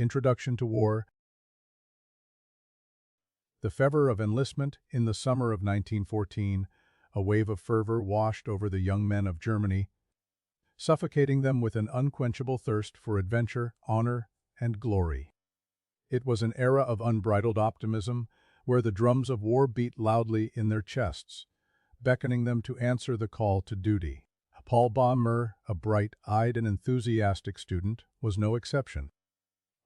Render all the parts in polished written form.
Introduction to War. The fervor of enlistment in the summer of 1914, a wave of fervor washed over the young men of Germany, suffocating them with an unquenchable thirst for adventure, honor, and glory. It was an era of unbridled optimism, where the drums of war beat loudly in their chests, beckoning them to answer the call to duty. Paul Baumer, a bright-eyed and enthusiastic student, was no exception.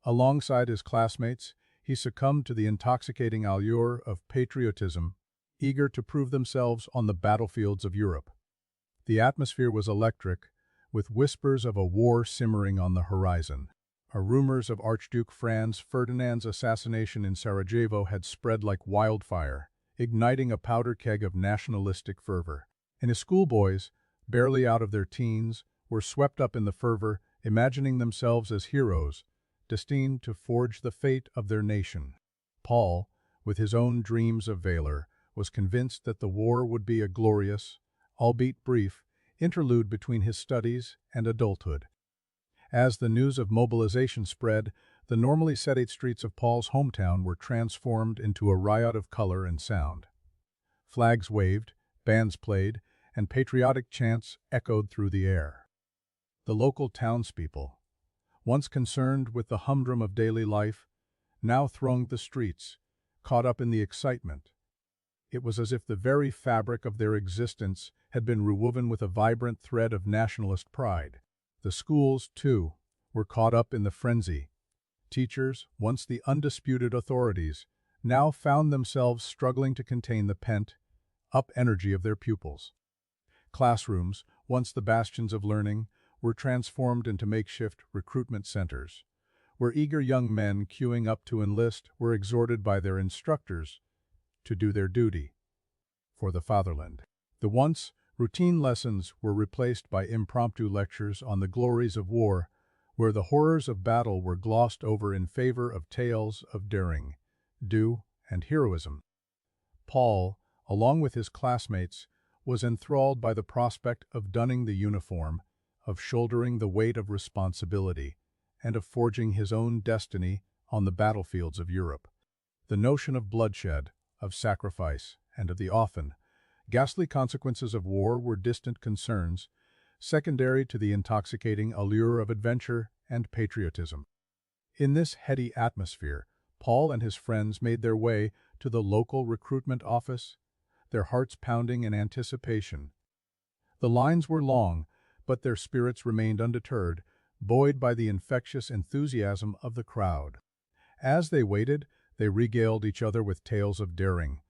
Alongside his classmates, he succumbed to the intoxicating allure of patriotism, eager to prove themselves on the battlefields of Europe. The atmosphere was electric, with whispers of a war simmering on the horizon. Rumors of Archduke Franz Ferdinand's assassination in Sarajevo had spread like wildfire, igniting a powder keg of nationalistic fervor. And his schoolboys, barely out of their teens, were swept up in the fervor, imagining themselves as heroes, destined to forge the fate of their nation. Paul, with his own dreams of valor, was convinced that the war would be a glorious, albeit brief, interlude between his studies and adulthood. As the news of mobilization spread, the normally sedate streets of Paul's hometown were transformed into a riot of color and sound. Flags waved, bands played, and patriotic chants echoed through the air. The local townspeople, once concerned with the humdrum of daily life, now thronged the streets, caught up in the excitement. It was as if the very fabric of their existence had been rewoven with a vibrant thread of nationalist pride. The schools, too, were caught up in the frenzy. Teachers, once the undisputed authorities, now found themselves struggling to contain the pent-up energy of their pupils. Classrooms, once the bastions of learning, were transformed into makeshift recruitment centers, where eager young men queuing up to enlist were exhorted by their instructors to do their duty for the fatherland. The once routine lessons were replaced by impromptu lectures on the glories of war, where the horrors of battle were glossed over in favor of tales of daring, and heroism. Paul, along with his classmates, was enthralled by the prospect of donning the uniform, of shouldering the weight of responsibility, and of forging his own destiny on the battlefields of Europe. The notion of bloodshed, of sacrifice, and of the often ghastly consequences of war were distant concerns, secondary to the intoxicating allure of adventure and patriotism. In this heady atmosphere, Paul and his friends made their way to the local recruitment office, their hearts pounding in anticipation. The lines were long, but their spirits remained undeterred, buoyed by the infectious enthusiasm of the crowd. As they waited, they regaled each other with tales of daring,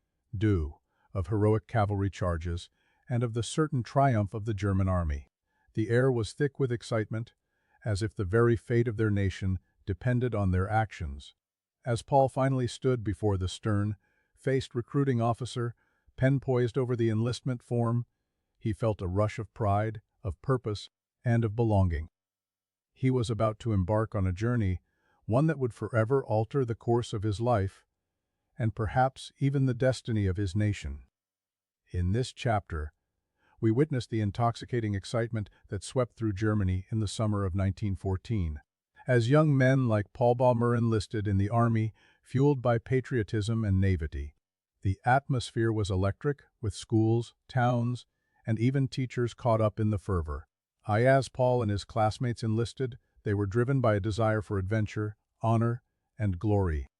of heroic cavalry charges, and of the certain triumph of the German army. The air was thick with excitement, as if the very fate of their nation depended on their actions. As Paul finally stood before the stern-faced recruiting officer, pen poised over the enlistment form, he felt a rush of pride, of purpose, and of belonging. He was about to embark on a journey, one that would forever alter the course of his life, and perhaps even the destiny of his nation. In this chapter, we witness the intoxicating excitement that swept through Germany in the summer of 1914. As young men like Paul Baumer enlisted in the army, fueled by patriotism and naivety, the atmosphere was electric, with schools, towns, and even teachers caught up in the fervor. As Paul and his classmates enlisted, they were driven by a desire for adventure, honor, and glory,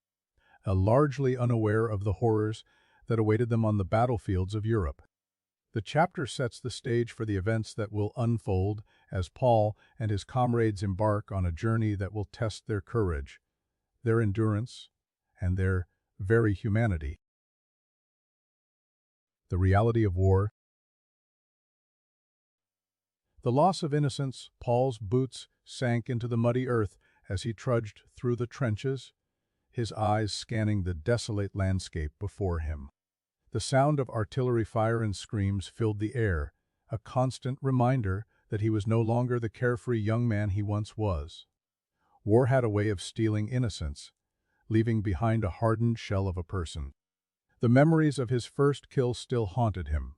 largely unaware of the horrors that awaited them on the battlefields of Europe. The chapter sets the stage for the events that will unfold as Paul and his comrades embark on a journey that will test their courage, their endurance, and their very humanity. The reality of war. The loss of innocence. Paul's boots sank into the muddy earth as he trudged through the trenches, his eyes scanning the desolate landscape before him. The sound of artillery fire and screams filled the air, a constant reminder that he was no longer the carefree young man he once was. War had a way of stealing innocence, leaving behind a hardened shell of a person. The memories of his first kill still haunted him.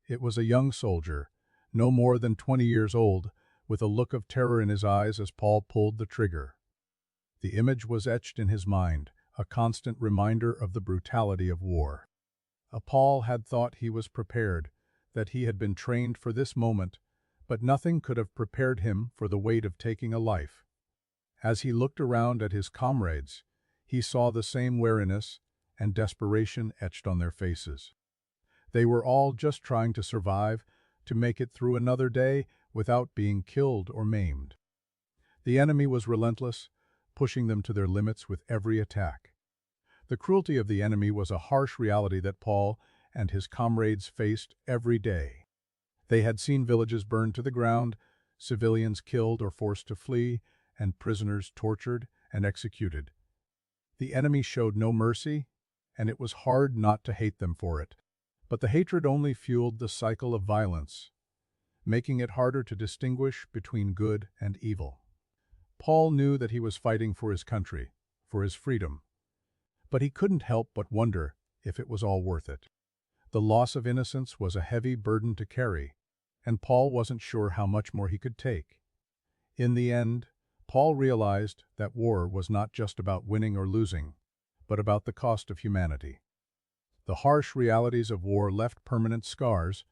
It was a young soldier, no more than 20 years old, with a look of terror in his eyes as Paul pulled the trigger. The image was etched in his mind, a constant reminder of the brutality of war. Paul had thought he was prepared, that he had been trained for this moment, but nothing could have prepared him for the weight of taking a life. As he looked around at his comrades, he saw the same weariness and desperation etched on their faces. They were all just trying to survive, to make it through another day without being killed or maimed. The enemy was relentless, pushing them to their limits with every attack. The cruelty of the enemy was a harsh reality that Paul and his comrades faced every day. They had seen villages burned to the ground, civilians killed or forced to flee, and prisoners tortured and executed. The enemy showed no mercy, and it was hard not to hate them for it. But the hatred only fueled the cycle of violence, making it harder to distinguish between good and evil. Paul knew that he was fighting for his country, for his freedom. But he couldn't help but wonder if it was all worth it. The loss of innocence was a heavy burden to carry, and Paul wasn't sure how much more he could take. In the end, Paul realized that war was not just about winning or losing, but about the cost of humanity. The harsh realities of war left permanent scars,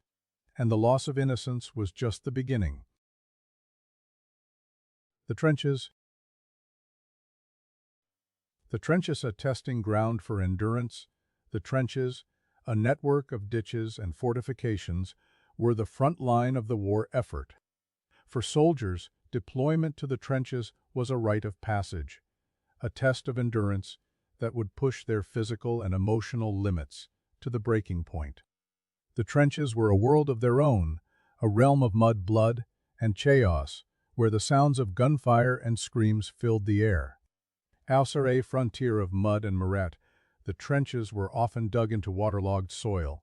and the loss of innocence was just the beginning. The trenches. The trenches, a testing ground for endurance. The trenches, a network of ditches and fortifications, were the front line of the war effort. For soldiers, deployment to the trenches was a rite of passage, a test of endurance that would push their physical and emotional limits to the breaking point. The trenches were a world of their own, a realm of mud, blood, and chaos, where the sounds of gunfire and screams filled the air. Outside a frontier of mud and morat, the trenches were often dug into waterlogged soil,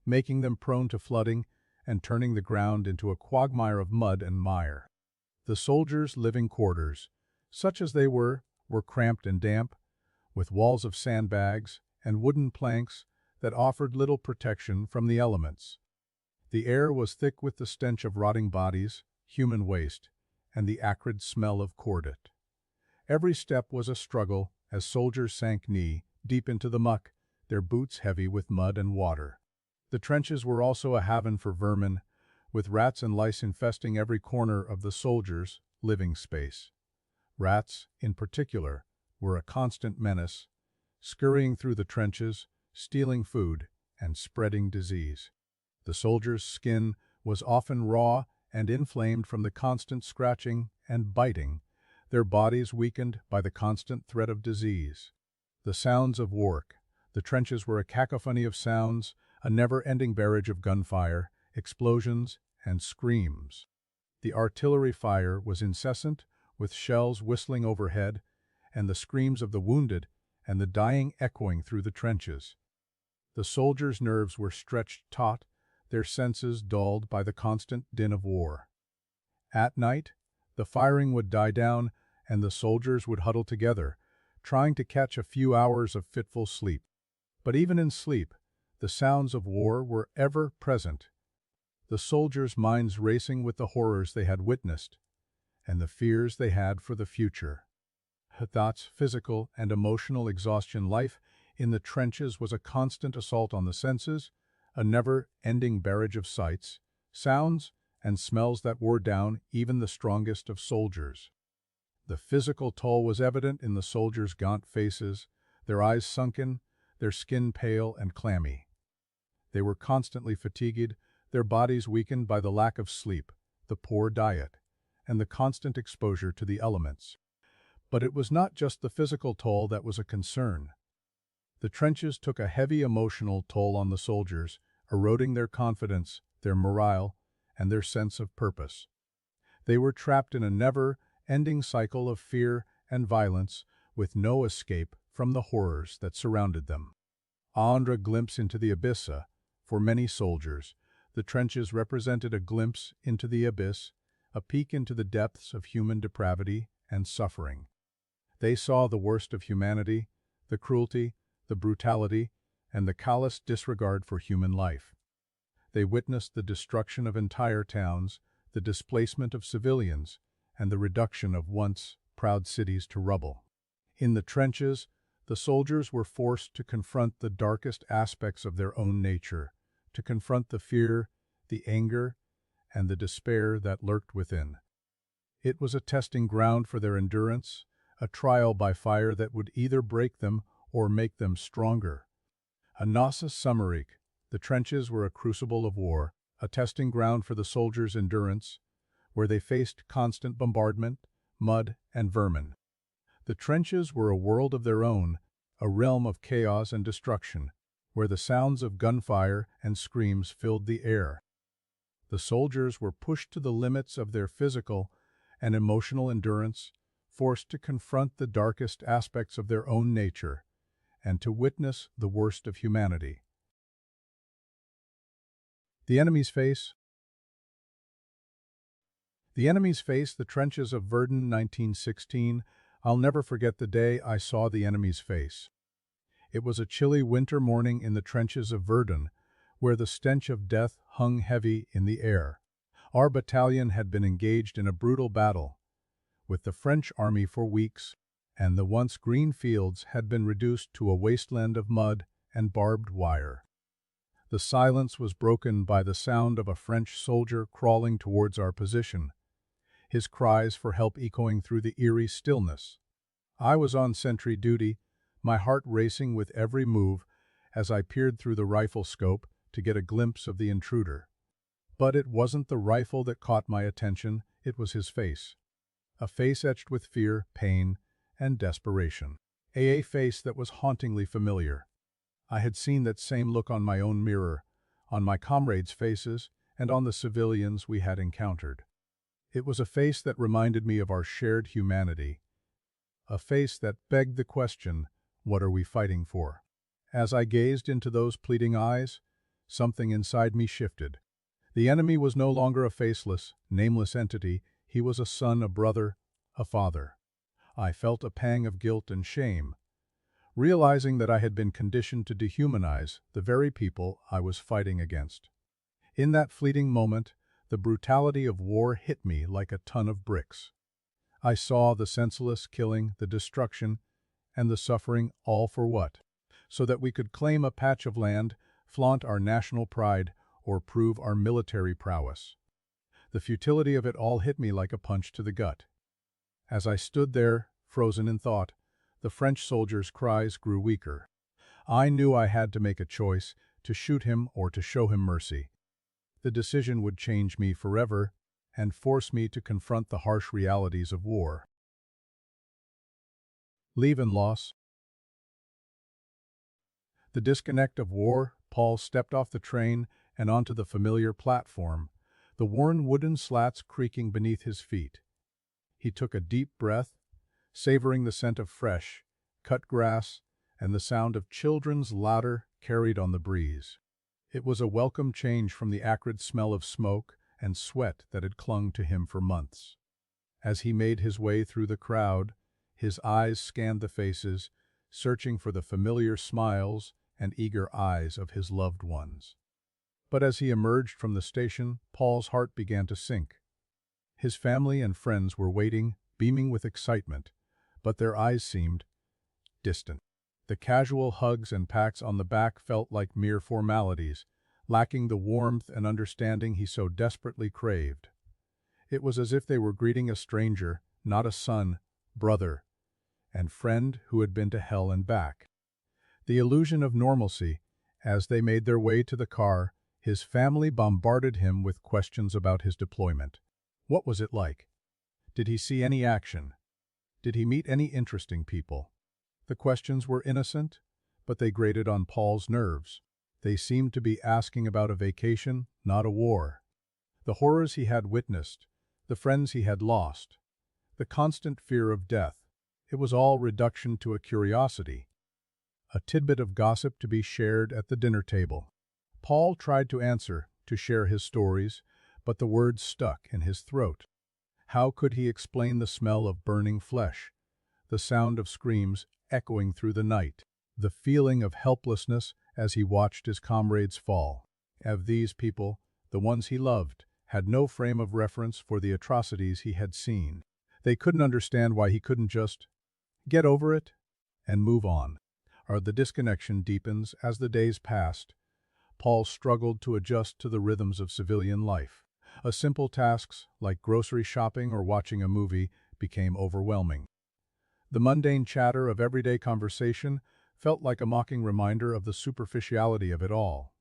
making them prone to flooding and turning the ground into a quagmire of mud and mire. The soldiers' living quarters, such as they were cramped and damp, with walls of sandbags and wooden planks that offered little protection from the elements. The air was thick with the stench of rotting bodies, human waste, and the acrid smell of cordite. Every step was a struggle as soldiers sank knee-deep into the muck, their boots heavy with mud and water. The trenches were also a haven for vermin, with rats and lice infesting every corner of the soldiers' living space. Rats, in particular, were a constant menace, scurrying through the trenches, stealing food, and spreading disease. The soldiers' skin was often raw and inflamed from the constant scratching and biting, their bodies weakened by the constant threat of disease. The sounds of work. The trenches were a cacophony of sounds, a never-ending barrage of gunfire, explosions, and screams. The artillery fire was incessant, with shells whistling overhead, and the screams of the wounded and the dying echoing through the trenches. The soldiers' nerves were stretched taut, their senses dulled by the constant din of war. At night, the firing would die down, and the soldiers would huddle together, trying to catch a few hours of fitful sleep. But even in sleep, the sounds of war were ever present, the soldiers' minds racing with the horrors they had witnessed and the fears they had for the future. Thoughts, physical and emotional exhaustion. Life in the trenches was a constant assault on the senses, a never-ending barrage of sights, sounds, and smells that wore down even the strongest of soldiers. The physical toll was evident in the soldiers' gaunt faces, their eyes sunken, their skin pale and clammy. They were constantly fatigued, their bodies weakened by the lack of sleep, the poor diet, and the constant exposure to the elements. But it was not just the physical toll that was a concern. The trenches took a heavy emotional toll on the soldiers, eroding their confidence, their morale, and their sense of purpose. They were trapped in a never-ending cycle of fear and violence, with no escape from the horrors that surrounded them. A glimpse into the abyss. For many soldiers, the trenches represented a glimpse into the abyss, a peek into the depths of human depravity and suffering. They saw the worst of humanity, the cruelty, the brutality, and the callous disregard for human life. They witnessed the destruction of entire towns, the displacement of civilians, and the reduction of once proud cities to rubble. In the trenches, the soldiers were forced to confront the darkest aspects of their own nature, to confront the fear, the anger, and the despair that lurked within. It was a testing ground for their endurance, a trial by fire that would either break them or make them stronger. A Knossos summary, the trenches were a crucible of war, a testing ground for the soldiers' endurance, where they faced constant bombardment, mud, and vermin. The trenches were a world of their own, a realm of chaos and destruction, where the sounds of gunfire and screams filled the air. The soldiers were pushed to the limits of their physical and emotional endurance, forced to confront the darkest aspects of their own nature, and to witness the worst of humanity. The enemy's face. The enemy's face, the trenches of Verdun, 1916. I'll never forget the day I saw the enemy's face. It was a chilly winter morning in the trenches of Verdun, where the stench of death hung heavy in the air. Our battalion had been engaged in a brutal battle with the French army for weeks, and the once green fields had been reduced to a wasteland of mud and barbed wire. The silence was broken by the sound of a French soldier crawling towards our position, his cries for help echoing through the eerie stillness. I was on sentry duty, my heart racing with every move as I peered through the rifle scope to get a glimpse of the intruder. But it wasn't the rifle that caught my attention, it was his face. A face etched with fear, pain, and desperation. A face that was hauntingly familiar. I had seen that same look on my own mirror, on my comrades' faces, and on the civilians we had encountered. It was a face that reminded me of our shared humanity. A face that begged the question, what are we fighting for? As I gazed into those pleading eyes, something inside me shifted. The enemy was no longer a faceless, nameless entity, he was a son, a brother, a father. I felt a pang of guilt and shame, realizing that I had been conditioned to dehumanize the very people I was fighting against. In that fleeting moment, the brutality of war hit me like a ton of bricks. I saw the senseless killing, the destruction, and the suffering, all for what? So that we could claim a patch of land, flaunt our national pride, or prove our military prowess. The futility of it all hit me like a punch to the gut. As I stood there, frozen in thought, the French soldiers' cries grew weaker. I knew I had to make a choice, to shoot him or to show him mercy. The decision would change me forever and force me to confront the harsh realities of war. Leave and loss. The disconnect of war, Paul stepped off the train and onto the familiar platform, the worn wooden slats creaking beneath his feet. He took a deep breath, savoring the scent of fresh, cut grass and the sound of children's laughter carried on the breeze. It was a welcome change from the acrid smell of smoke and sweat that had clung to him for months. As he made his way through the crowd, his eyes scanned the faces, searching for the familiar smiles and eager eyes of his loved ones. But as he emerged from the station, Paul's heart began to sink. His family and friends were waiting, beaming with excitement, but their eyes seemed distant. The casual hugs and pats on the back felt like mere formalities, lacking the warmth and understanding he so desperately craved. It was as if they were greeting a stranger, not a son, brother, and friend who had been to hell and back. The illusion of normalcy, as they made their way to the car, his family bombarded him with questions about his deployment. What was it like? Did he see any action? Did he meet any interesting people? The questions were innocent, but they grated on Paul's nerves. They seemed to be asking about a vacation, not a war. The horrors he had witnessed, the friends he had lost, the constant fear of death, it was all reduction to a curiosity, a tidbit of gossip to be shared at the dinner table. Paul tried to answer, to share his stories, but the words stuck in his throat. How could he explain the smell of burning flesh, the sound of screams echoing through the night, the feeling of helplessness as he watched his comrades fall? Of these people, the ones he loved, had no frame of reference for the atrocities he had seen. They couldn't understand why he couldn't just Get over it and move on. The disconnection deepens as the days passed. Paul struggled to adjust to the rhythms of civilian life. Simple tasks like grocery shopping or watching a movie became overwhelming. The mundane chatter of everyday conversation felt like a mocking reminder of the superficiality of it all.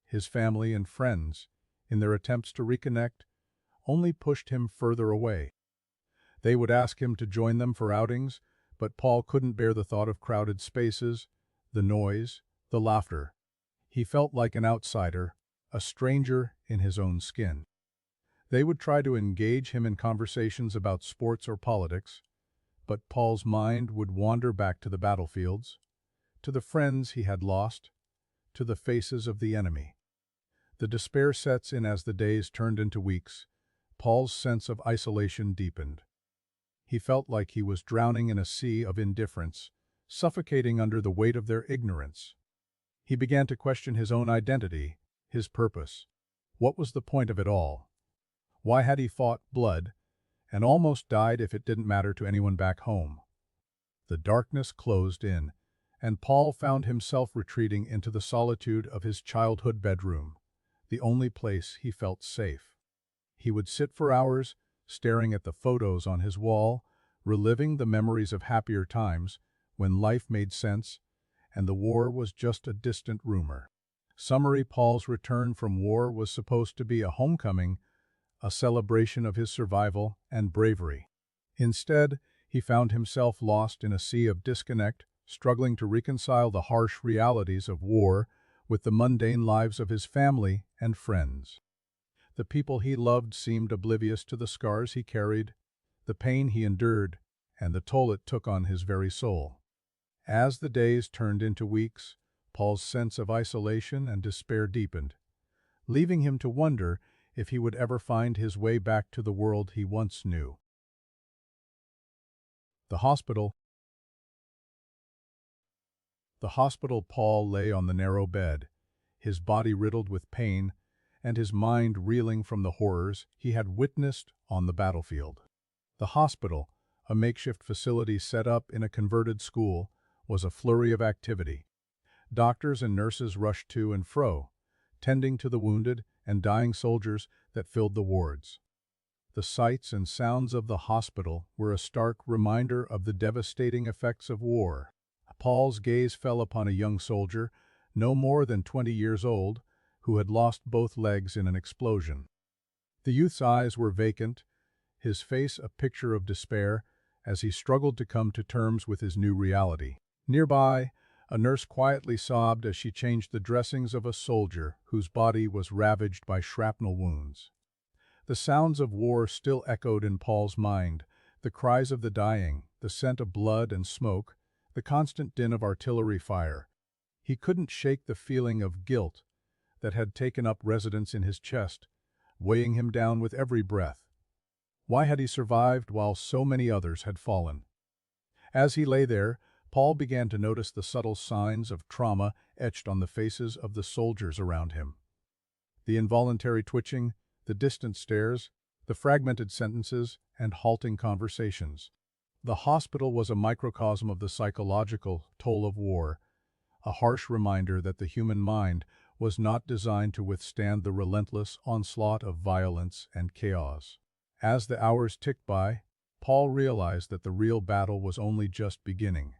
His family and friends, in their attempts to reconnect, only pushed him further away. They would ask him to join them for outings, but Paul couldn't bear the thought of crowded spaces, the noise, the laughter. He felt like an outsider, a stranger in his own skin. They would try to engage him in conversations about sports or politics, but Paul's mind would wander back to the battlefields, to the friends he had lost, to the faces of the enemy. The despair sets in as the days turned into weeks. Paul's sense of isolation deepened. He felt like he was drowning in a sea of indifference, suffocating under the weight of their ignorance. He began to question his own identity, his purpose. What was the point of it all? Why had he fought blood and almost died if it didn't matter to anyone back home? The darkness closed in, and Paul found himself retreating into the solitude of his childhood bedroom, the only place he felt safe. He would sit for hours, staring at the photos on his wall, reliving the memories of happier times when life made sense and the war was just a distant rumor. Summary: Paul's return from war was supposed to be a homecoming, a celebration of his survival and bravery. Instead, he found himself lost in a sea of disconnect, struggling to reconcile the harsh realities of war with the mundane lives of his family and friends. The people he loved seemed oblivious to the scars he carried, the pain he endured, and the toll it took on his very soul. As the days turned into weeks, Paul's sense of isolation and despair deepened, leaving him to wonder if he would ever find his way back to the world he once knew. The hospital. Paul lay on the narrow bed, his body riddled with pain and his mind reeling from the horrors he had witnessed on the battlefield. The hospital, a makeshift facility set up in a converted school, was a flurry of activity. Doctors and nurses rushed to and fro, tending to the wounded and dying soldiers that filled the wards. The sights and sounds of the hospital were a stark reminder of the devastating effects of war. Paul's gaze fell upon a young soldier, no more than 20 years old, who had lost both legs in an explosion. The youth's eyes were vacant, his face a picture of despair as he struggled to come to terms with his new reality. Nearby, a nurse quietly sobbed as she changed the dressings of a soldier whose body was ravaged by shrapnel wounds. The sounds of war still echoed in Paul's mind, the cries of the dying, the scent of blood and smoke, the constant din of artillery fire. He couldn't shake the feeling of guilt that had taken up residence in his chest, weighing him down with every breath. Why had he survived while so many others had fallen? As he lay there, Paul began to notice the subtle signs of trauma etched on the faces of the soldiers around him. The involuntary twitching, the distant stares, the fragmented sentences, and halting conversations. The hospital was a microcosm of the psychological toll of war, a harsh reminder that the human mind was not designed to withstand the relentless onslaught of violence and chaos. As the hours ticked by, Paul realized that the real battle was only just beginning.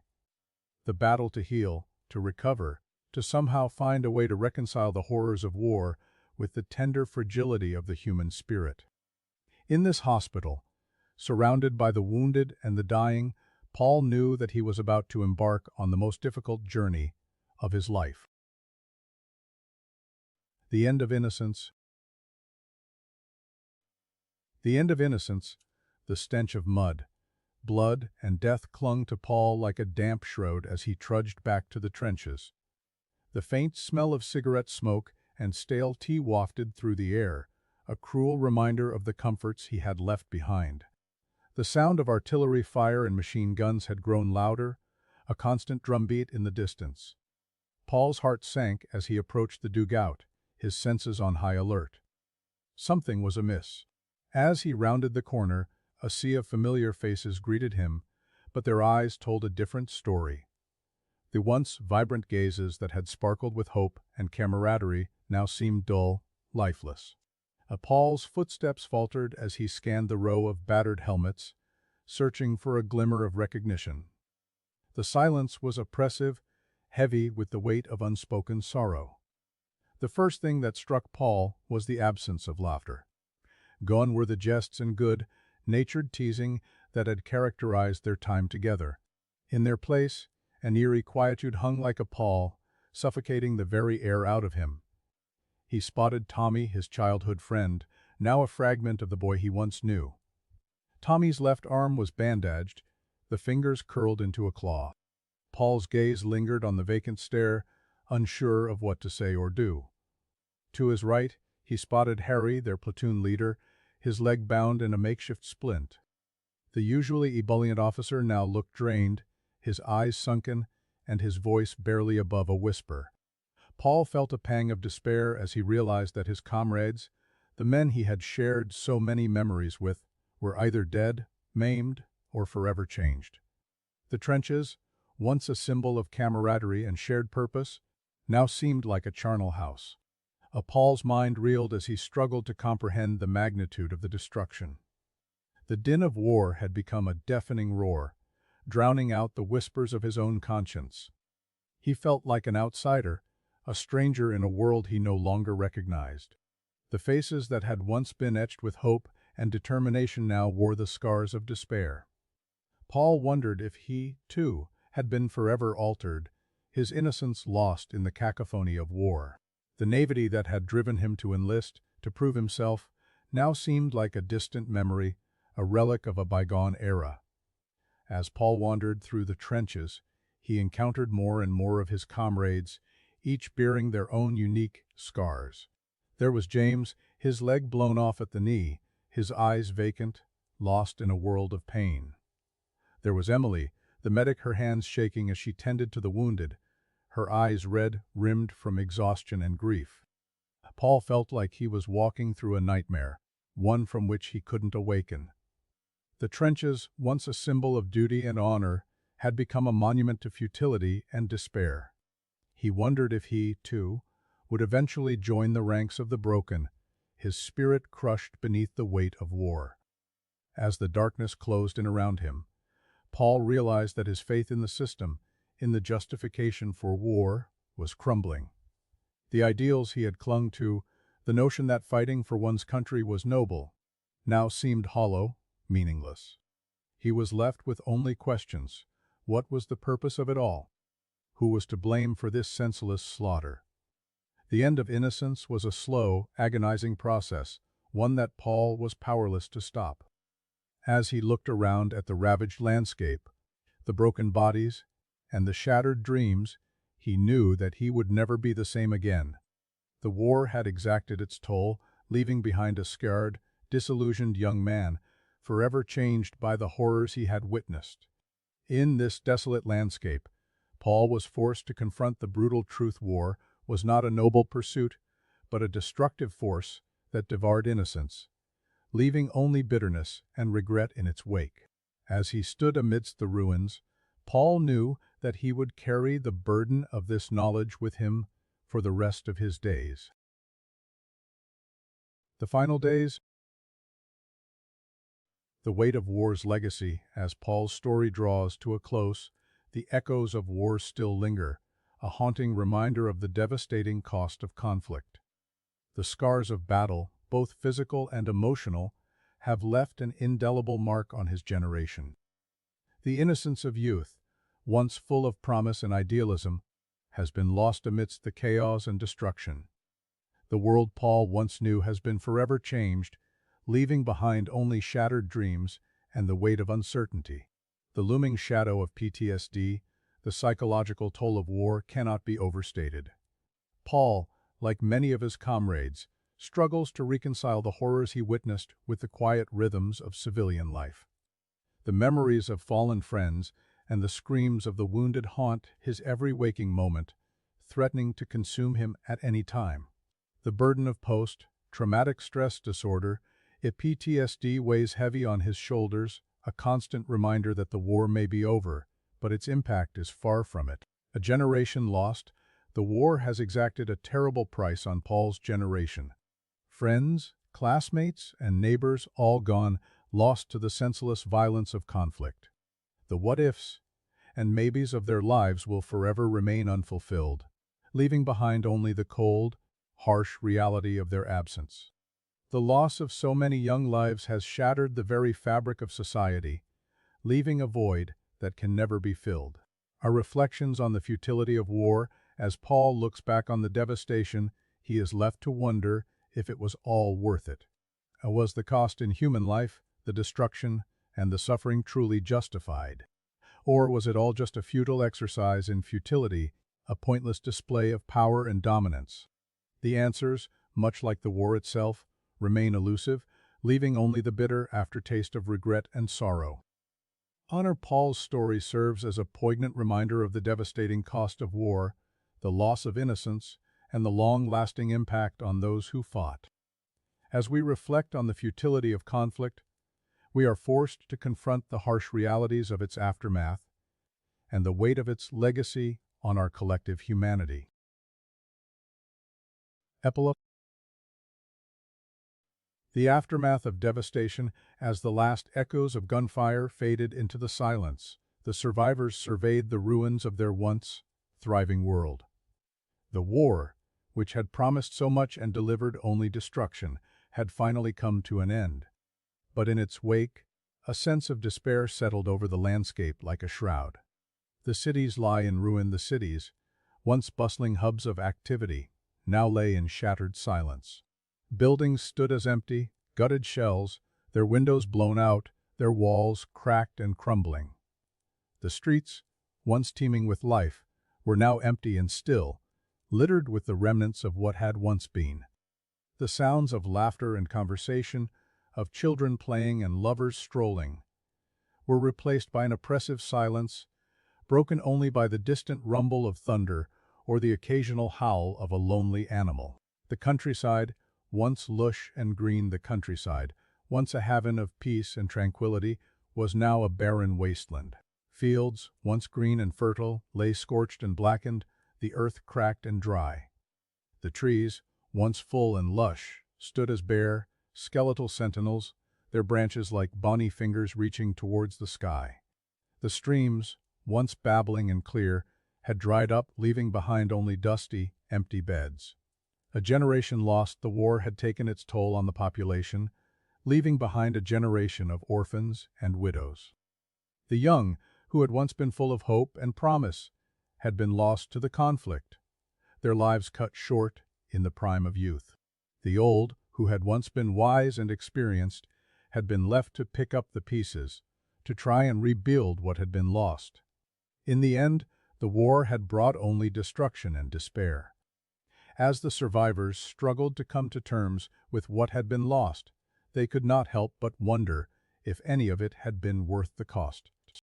The battle to heal, to recover, to somehow find a way to reconcile the horrors of war with the tender fragility of the human spirit. In this hospital, surrounded by the wounded and the dying, Paul knew that he was about to embark on the most difficult journey of his life. The end of innocence. The end of innocence, the stench of mud, blood, and death clung to Paul like a damp shroud as he trudged back to the trenches. The faint smell of cigarette smoke and stale tea wafted through the air, a cruel reminder of the comforts he had left behind. The sound of artillery fire and machine guns had grown louder, a constant drumbeat in the distance. Paul's heart sank as he approached the dugout, his senses on high alert. Something was amiss. As he rounded the corner, a sea of familiar faces greeted him, but their eyes told a different story. The once vibrant gazes that had sparkled with hope and camaraderie now seemed dull, lifeless. Paul's footsteps faltered as he scanned the row of battered helmets, searching for a glimmer of recognition. The silence was oppressive, heavy with the weight of unspoken sorrow. The first thing that struck Paul was the absence of laughter. Gone were the jests and good-natured teasing that had characterized their time together. In their place, an eerie quietude hung like a pall, suffocating the very air out of him. He spotted Tommy, his childhood friend, now a fragment of the boy he once knew. Tommy's left arm was bandaged, the fingers curled into a claw. Paul's gaze lingered on the vacant stare, unsure of what to say or do. To his right, he spotted Harry, their platoon leader, his leg bound in a makeshift splint. The usually ebullient officer now looked drained, his eyes sunken, and his voice barely above a whisper. Paul felt a pang of despair as he realized that his comrades, the men he had shared so many memories with, were either dead, maimed, or forever changed. The trenches, once a symbol of camaraderie and shared purpose, now seemed like a charnel house. Paul's mind reeled as he struggled to comprehend the magnitude of the destruction. The din of war had become a deafening roar, drowning out the whispers of his own conscience. He felt like an outsider, a stranger in a world he no longer recognized. The faces that had once been etched with hope and determination now wore the scars of despair. Paul wondered if he, too, had been forever altered, his innocence lost in the cacophony of war. The naivety that had driven him to enlist, to prove himself, now seemed like a distant memory, a relic of a bygone era. As Paul wandered through the trenches, he encountered more and more of his comrades, each bearing their own unique scars. There was James, his leg blown off at the knee, his eyes vacant, lost in a world of pain. There was Emily, the medic, her hands shaking as she tended to the wounded, her eyes red-rimmed from exhaustion and grief. Paul felt like he was walking through a nightmare, one from which he couldn't awaken. The trenches, once a symbol of duty and honor, had become a monument to futility and despair. He wondered if he, too, would eventually join the ranks of the broken, his spirit crushed beneath the weight of war. As the darkness closed in around him, Paul realized that his faith in the system, in the justification for war, was crumbling. The ideals he had clung to, the notion that fighting for one's country was noble, now seemed hollow, meaningless. He was left with only questions. What was the purpose of it all? Who was to blame for this senseless slaughter? The end of innocence was a slow, agonizing process, one that Paul was powerless to stop. As he looked around at the ravaged landscape, the broken bodies, and the shattered dreams, he knew that he would never be the same again. The war had exacted its toll, leaving behind a scarred, disillusioned young man, forever changed by the horrors he had witnessed. In this desolate landscape, Paul was forced to confront the brutal truth: war was not a noble pursuit, but a destructive force that devoured innocence, leaving only bitterness and regret in its wake. As he stood amidst the ruins, Paul knew that he would carry the burden of this knowledge with him for the rest of his days. The final days. The weight of war's legacy. As Paul's story draws to a close, the echoes of war still linger, a haunting reminder of the devastating cost of conflict. The scars of battle, both physical and emotional, have left an indelible mark on his generation. The innocence of youth, once full of promise and idealism, has been lost amidst the chaos and destruction. The world Paul once knew has been forever changed, leaving behind only shattered dreams and the weight of uncertainty. The looming shadow of PTSD, the psychological toll of war, cannot be overstated. Paul, like many of his comrades, struggles to reconcile the horrors he witnessed with the quiet rhythms of civilian life. The memories of fallen friends and the screams of the wounded haunt his every waking moment, threatening to consume him at any time. The burden of post-traumatic stress disorder, PTSD, weighs heavy on his shoulders, a constant reminder that the war may be over, but its impact is far from it. A generation lost, the war has exacted a terrible price on Paul's generation. Friends, classmates, and neighbors all gone, lost to the senseless violence of conflict. The what-ifs and maybes of their lives will forever remain unfulfilled, leaving behind only the cold, harsh reality of their absence. The loss of so many young lives has shattered the very fabric of society, leaving a void that can never be filled. Our reflections on the futility of war, as Paul looks back on the devastation, he is left to wonder if it was all worth it. Was the cost in human life, the destruction, and the suffering truly justified? Or was it all just a futile exercise in futility, a pointless display of power and dominance? The answers, much like the war itself, remain elusive, leaving only the bitter aftertaste of regret and sorrow. Paul's story serves as a poignant reminder of the devastating cost of war, the loss of innocence, and the long-lasting impact on those who fought. As we reflect on the futility of conflict, we are forced to confront the harsh realities of its aftermath and the weight of its legacy on our collective humanity. Epilogue. The aftermath of devastation, as the last echoes of gunfire faded into the silence, the survivors surveyed the ruins of their once thriving world. The war, which had promised so much and delivered only destruction, had finally come to an end. But in its wake, a sense of despair settled over the landscape like a shroud. The cities lie in ruin. The cities, once bustling hubs of activity, now lay in shattered silence. Buildings stood as empty, gutted shells, their windows blown out, their walls cracked and crumbling. The streets, once teeming with life, were now empty and still, littered with the remnants of what had once been. The sounds of laughter and conversation, of children playing and lovers strolling, were replaced by an oppressive silence, broken only by the distant rumble of thunder or the occasional howl of a lonely animal. The countryside, once lush and green, the countryside, once a haven of peace and tranquility, was now a barren wasteland. Fields, once green and fertile, lay scorched and blackened, the earth cracked and dry. The trees, once full and lush, stood as bare, skeletal sentinels, their branches like bony fingers reaching towards the sky. The streams, once babbling and clear, had dried up, leaving behind only dusty, empty beds. A generation lost, the war had taken its toll on the population, leaving behind a generation of orphans and widows. The young, who had once been full of hope and promise, had been lost to the conflict, their lives cut short in the prime of youth. The old, who had once been wise and experienced, had been left to pick up the pieces, to try and rebuild what had been lost. In the end, the war had brought only destruction and despair. As the survivors struggled to come to terms with what had been lost, they could not help but wonder if any of it had been worth the cost.